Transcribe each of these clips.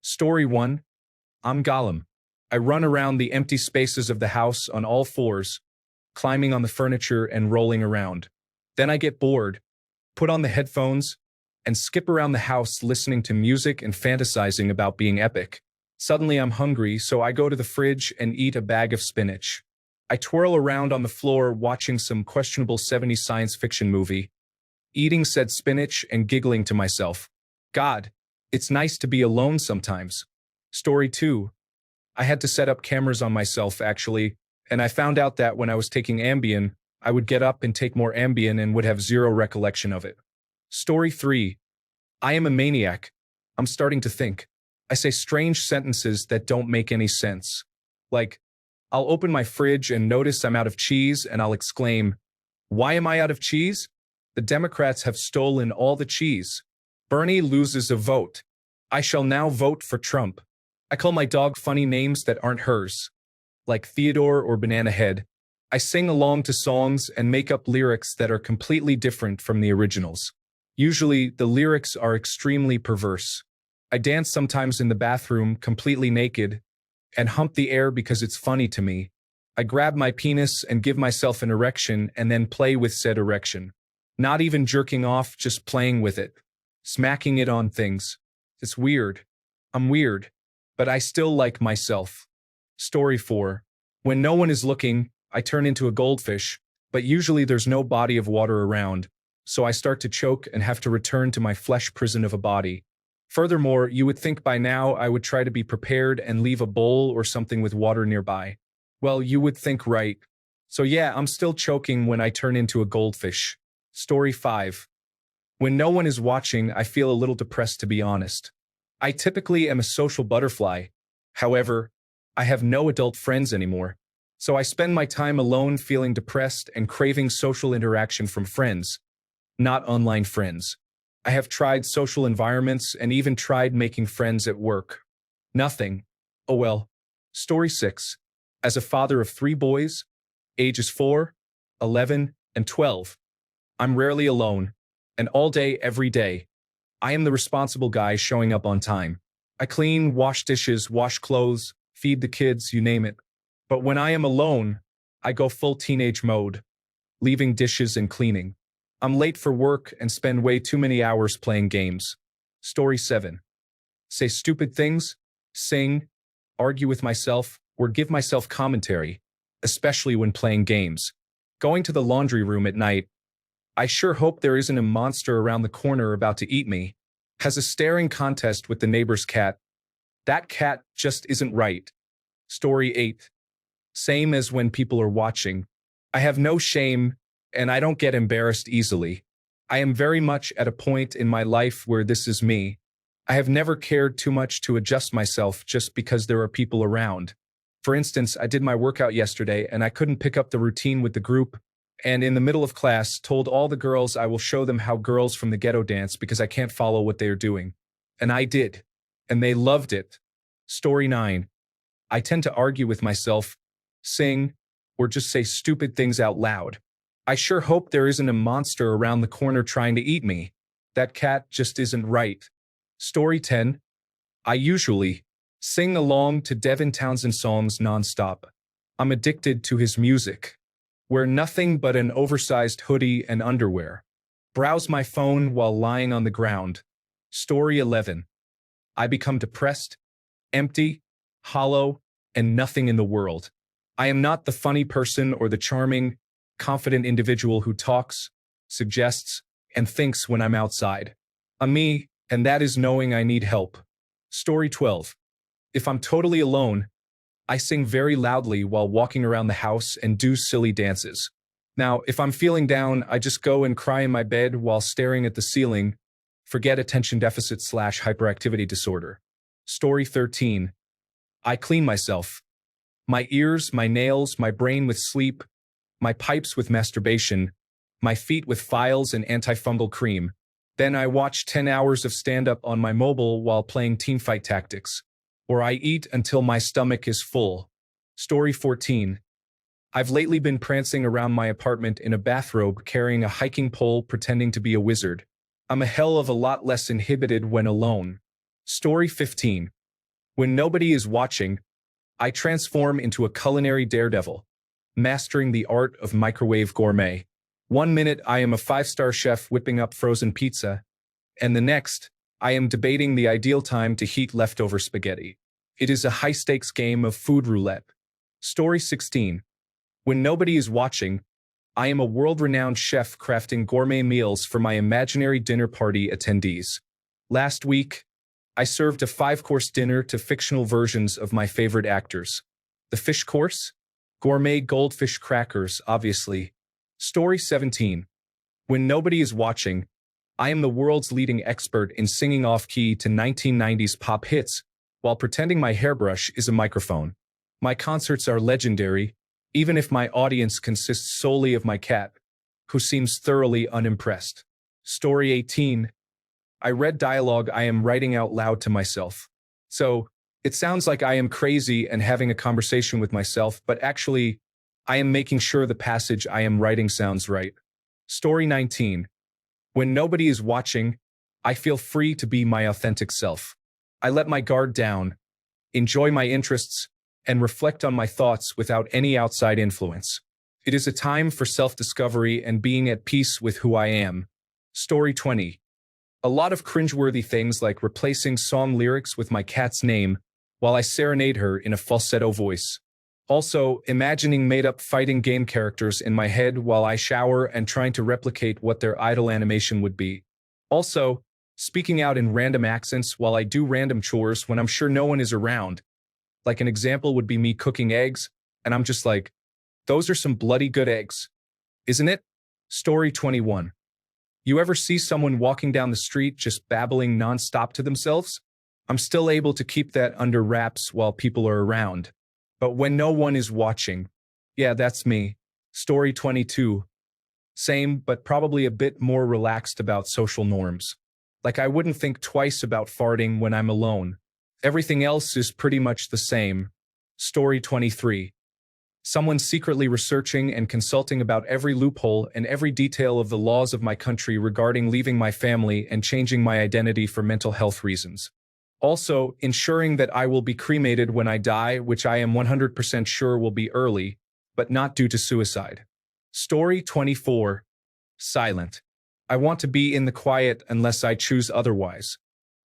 Story 1. I'm Gollum. I run around the empty spaces of the house on all fours, climbing on the furniture and rolling around. Then I get bored, put on the headphones, and skip around the house listening to music and fantasizing about being epic. Suddenly I'm hungry, so I go to the fridge and eat a bag of spinach. I twirl around on the floor watching some questionable 70s science fiction movie, eating said spinach and giggling to myself. God, it's nice to be alone sometimes. Story 2. I had to set up cameras on myself, actually, and I found out that when I was taking Ambien, I would get up and take more Ambien and would have zero recollection of it. Story 3. I am a maniac. I'm starting to think. I say strange sentences that don't make any sense. Like, I'll open my fridge and notice I'm out of cheese, and I'll exclaim, "Why am I out of cheese? The Democrats have stolen all the cheese. Bernie loses a vote. I shall now vote for Trump." I call my dog funny names that aren't hers, like Theodore or Banana Head. I sing along to songs and make up lyrics that are completely different from the originals. Usually, the lyrics are extremely perverse. I dance sometimes in the bathroom, completely naked, and hump the air because it's funny to me. I grab my penis and give myself an erection and then play with said erection. Not even jerking off, just playing with it. Smacking it on things. It's weird. I'm weird. But I still like myself. Story 4. When no one is looking, I turn into a goldfish, but usually there's no body of water around, so I start to choke and have to return to my flesh prison of a body. Furthermore, you would think by now I would try to be prepared and leave a bowl or something with water nearby. Well, you would think right. So yeah, I'm still choking when I turn into a goldfish. Story 5. When no one is watching, I feel a little depressed, to be honest. I typically am a social butterfly. However, I have no adult friends anymore. So I spend my time alone feeling depressed and craving social interaction from friends, not online friends. I have tried social environments and even tried making friends at work. Nothing. Oh well. Story 6. As a father of 3 boys, ages 4, 11, and 12, I'm rarely alone, and all day, every day, I am the responsible guy showing up on time. I clean, wash dishes, wash clothes, feed the kids, you name it. But when I am alone, I go full teenage mode, leaving dishes and cleaning. I'm late for work and spend way too many hours playing games. Story 7. Say stupid things, sing, argue with myself, or give myself commentary, especially when playing games. Going to the laundry room at night, I sure hope there isn't a monster around the corner about to eat me. Has a staring contest with the neighbor's cat. That cat just isn't right. Story 8. Same as when people are watching. I have no shame, and I don't get embarrassed easily. I am very much at a point in my life where this is me. I have never cared too much to adjust myself just because there are people around. For instance, I did my workout yesterday and I couldn't pick up the routine with the group, and in the middle of class told all the girls I will show them how girls from the ghetto dance because I can't follow what they are doing. And I did. And they loved it. Story 9. I tend to argue with myself, sing, or just say stupid things out loud. I sure hope there isn't a monster around the corner trying to eat me. That cat just isn't right. Story 10. I usually sing along to Devin Townsend songs nonstop. I'm addicted to his music. Wear nothing but an oversized hoodie and underwear. Browse my phone while lying on the ground. Story 11. I become depressed, empty, hollow, and nothing in the world. I am not the funny person or the charming, confident individual who talks, suggests, and thinks when I'm outside. I'm me, and that is knowing I need help. Story 12. If I'm totally alone, I sing very loudly while walking around the house and do silly dances. Now, if I'm feeling down, I just go and cry in my bed while staring at the ceiling. Forget attention deficit/hyperactivity disorder. Story 13. I clean myself. My ears, my nails, my brain with sleep, my pipes with masturbation, my feet with files and antifungal cream. Then I watch 10 hours of stand-up on my mobile while playing Teamfight Tactics. Or I eat until my stomach is full. Story 14. I've lately been prancing around my apartment in a bathrobe carrying a hiking pole pretending to be a wizard. I'm a hell of a lot less inhibited when alone. Story 15. When nobody is watching, I transform into a culinary daredevil, mastering the art of microwave gourmet. One minute I am a five-star chef whipping up frozen pizza, and the next, I am debating the ideal time to heat leftover spaghetti. It is a high-stakes game of food roulette. Story 16. When nobody is watching, I am a world-renowned chef crafting gourmet meals for my imaginary dinner party attendees. Last week, I served a five-course dinner to fictional versions of my favorite actors. The fish course? Gourmet goldfish crackers, obviously. Story 17. When nobody is watching, I am the world's leading expert in singing off-key to 1990s pop hits while pretending my hairbrush is a microphone. My concerts are legendary, even if my audience consists solely of my cat, who seems thoroughly unimpressed. Story 18. I read dialogue I am writing out loud to myself. So, it sounds like I am crazy and having a conversation with myself, but actually, I am making sure the passage I am writing sounds right. Story 19. When nobody is watching, I feel free to be my authentic self. I let my guard down, enjoy my interests, and reflect on my thoughts without any outside influence. It is a time for self-discovery and being at peace with who I am. Story 20. A lot of cringeworthy things like replacing song lyrics with my cat's name while I serenade her in a falsetto voice. Also, imagining made-up fighting game characters in my head while I shower and trying to replicate what their idle animation would be. Also, speaking out in random accents while I do random chores when I'm sure no one is around. Like an example would be me cooking eggs, and I'm just like, those are some bloody good eggs, isn't it? Story 21. You ever see someone walking down the street just babbling nonstop to themselves? I'm still able to keep that under wraps while people are around. But when no one is watching, yeah, that's me. Story 22. Same, but probably a bit more relaxed about social norms. Like I wouldn't think twice about farting when I'm alone. Everything else is pretty much the same. Story 23. Someone secretly researching and consulting about every loophole and every detail of the laws of my country regarding leaving my family and changing my identity for mental health reasons. Also, ensuring that I will be cremated when I die, which I am 100% sure will be early, but not due to suicide. Story 24. Silent. I want to be in the quiet unless I choose otherwise.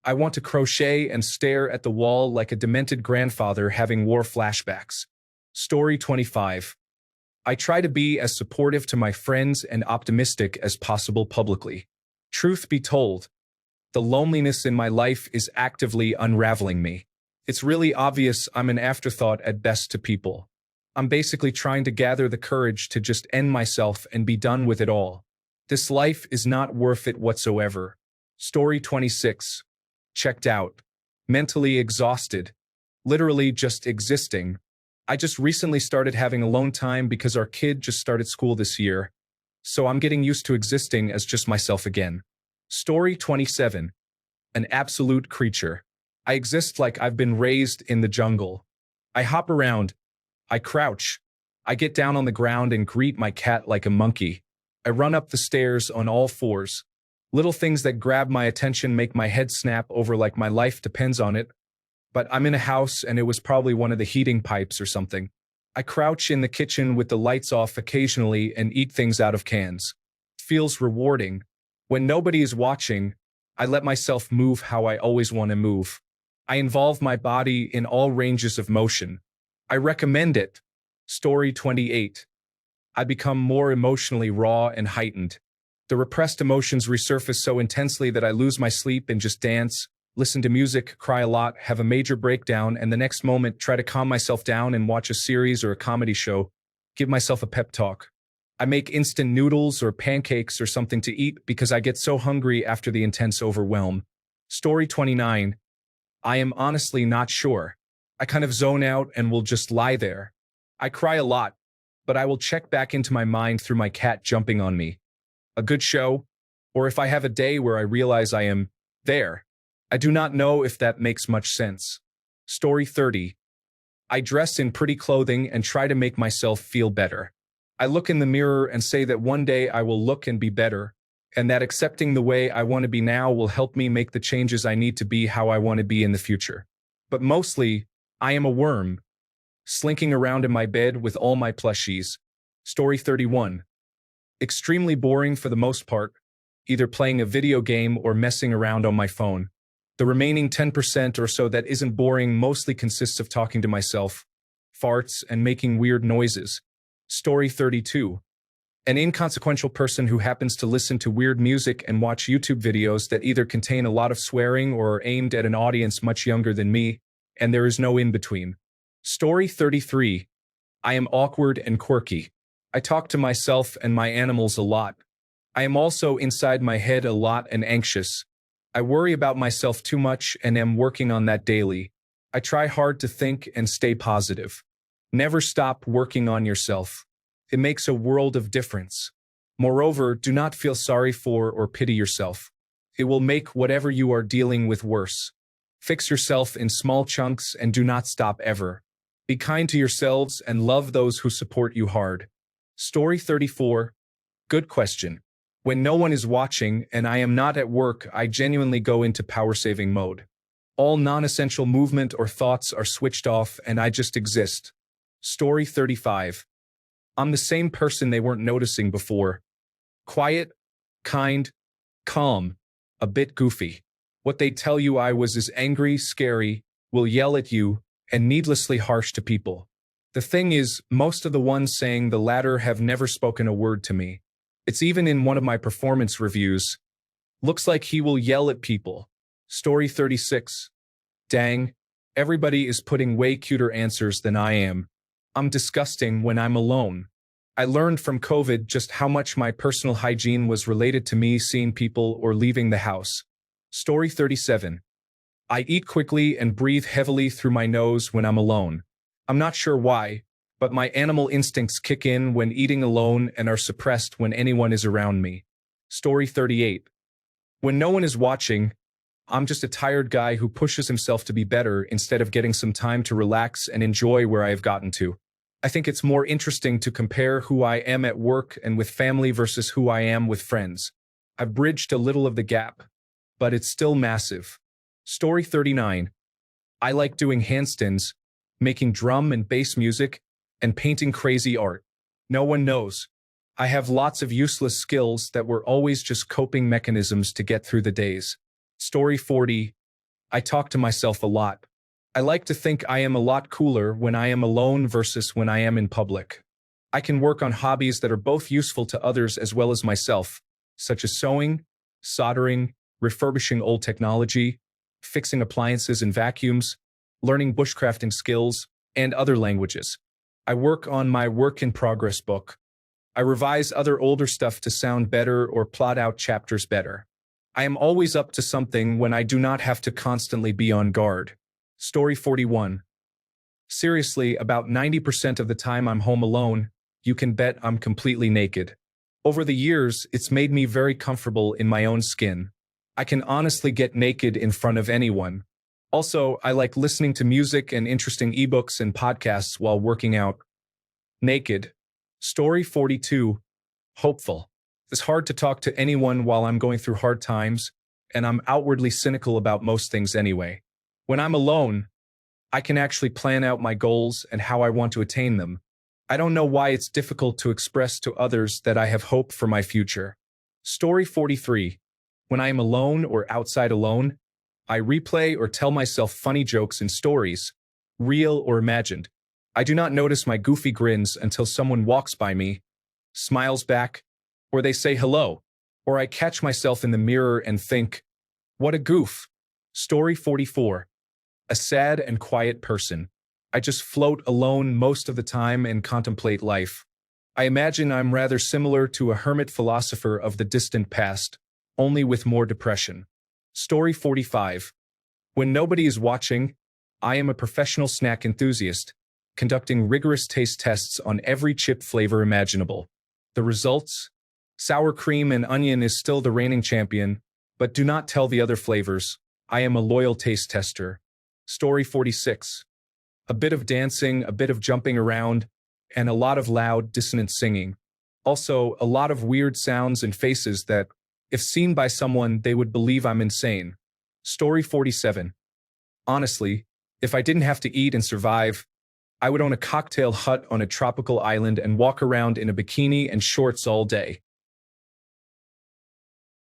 I want to crochet and stare at the wall like a demented grandfather having war flashbacks. Story 25. I try to be as supportive to my friends and optimistic as possible publicly. Truth be told, the loneliness in my life is actively unraveling me. It's really obvious I'm an afterthought at best to people. I'm basically trying to gather the courage to just end myself and be done with it all. This life is not worth it whatsoever. Story 26. Checked out. Mentally exhausted. Literally just existing. I just recently started having alone time because our kid just started school this year. So I'm getting used to existing as just myself again. Story 27. An absolute creature. I exist like I've been raised in the jungle. I hop around. I crouch. I get down on the ground and greet my cat like a monkey. I run up the stairs on all fours. Little things that grab my attention make my head snap over like my life depends on it. But I'm in a house and it was probably one of the heating pipes or something. I crouch in the kitchen with the lights off occasionally and eat things out of cans. Feels rewarding. When nobody is watching, I let myself move how I always want to move. I involve my body in all ranges of motion. I recommend it. Story 28. I become more emotionally raw and heightened. The repressed emotions resurface so intensely that I lose my sleep and just dance, listen to music, cry a lot, have a major breakdown, and the next moment try to calm myself down and watch a series or a comedy show, give myself a pep talk. I make instant noodles or pancakes or something to eat because I get so hungry after the intense overwhelm. Story 29. I am honestly not sure. I kind of zone out and will just lie there. I cry a lot, but I will check back into my mind through my cat jumping on me. A good show, or if I have a day where I realize I am there. I do not know if that makes much sense. Story 30. I dress in pretty clothing and try to make myself feel better. I look in the mirror and say that one day I will look and be better, and that accepting the way I want to be now will help me make the changes I need to be how I want to be in the future. But mostly, I am a worm, slinking around in my bed with all my plushies. Story 31. Extremely boring for the most part, either playing a video game or messing around on my phone. The remaining 10% or so that isn't boring mostly consists of talking to myself, farts, and making weird noises. Story 32. An inconsequential person who happens to listen to weird music and watch YouTube videos that either contain a lot of swearing or are aimed at an audience much younger than me, and there is no in-between. Story 33. I am awkward and quirky. I talk to myself and my animals a lot. I am also inside my head a lot and anxious. I worry about myself too much and am working on that daily. I try hard to think and stay positive. Never stop working on yourself. It makes a world of difference. Moreover, do not feel sorry for or pity yourself. It will make whatever you are dealing with worse. Fix yourself in small chunks and do not stop ever. Be kind to yourselves and love those who support you hard. Story 34. Good question. When no one is watching and I am not at work, I genuinely go into power-saving mode. All non-essential movement or thoughts are switched off and I just exist. Story 35. I'm the same person they weren't noticing before. Quiet, kind, calm, a bit goofy. What they tell you I was is angry, scary, will yell at you, and needlessly harsh to people. The thing is, most of the ones saying the latter have never spoken a word to me. It's even in one of my performance reviews. Looks like he will yell at people. Story 36. Dang, everybody is putting way cuter answers than I am. I'm disgusting when I'm alone. I learned from COVID just how much my personal hygiene was related to me seeing people or leaving the house. Story 37. I eat quickly and breathe heavily through my nose when I'm alone. I'm not sure why, but my animal instincts kick in when eating alone and are suppressed when anyone is around me. Story 38. When no one is watching, I'm just a tired guy who pushes himself to be better instead of getting some time to relax and enjoy where I have gotten to. I think it's more interesting to compare who I am at work and with family versus who I am with friends. I've bridged a little of the gap, but it's still massive. Story 39. I like doing handstands, making drum and bass music, and painting crazy art. No one knows. I have lots of useless skills that were always just coping mechanisms to get through the days. Story 40. I talk to myself a lot. I like to think I am a lot cooler when I am alone versus when I am in public. I can work on hobbies that are both useful to others as well as myself, such as sewing, soldering, refurbishing old technology, fixing appliances and vacuums, learning bushcrafting skills, and other languages. I work on my work-in-progress book. I revise other older stuff to sound better or plot out chapters better. I am always up to something when I do not have to constantly be on guard. Story 41. Seriously, about 90% of the time I'm home alone, you can bet I'm completely naked. Over the years, it's made me very comfortable in my own skin. I can honestly get naked in front of anyone. Also, I like listening to music and interesting ebooks and podcasts while working out. Naked. Story 42. Hopeful. It's hard to talk to anyone while I'm going through hard times, and I'm outwardly cynical about most things anyway. When I'm alone, I can actually plan out my goals and how I want to attain them. I don't know why it's difficult to express to others that I have hope for my future. Story 43. When I am alone or outside alone, I replay or tell myself funny jokes and stories, real or imagined. I do not notice my goofy grins until someone walks by me, smiles back, or they say hello, or I catch myself in the mirror and think, what a goof. Story 44. A sad and quiet person. I just float alone most of the time and contemplate life. I imagine I'm rather similar to a hermit philosopher of the distant past, only with more depression. Story 45. When nobody is watching, I am a professional snack enthusiast, conducting rigorous taste tests on every chip flavor imaginable. The results? Sour cream and onion is still the reigning champion, but do not tell the other flavors. I am a loyal taste tester. Story 46. A bit of dancing, a bit of jumping around, and a lot of loud, dissonant singing. Also, a lot of weird sounds and faces that, if seen by someone, they would believe I'm insane. Story 47. Honestly, If I didn't have to eat and survive, I would own a cocktail hut on a tropical island and walk around in a bikini and shorts all day.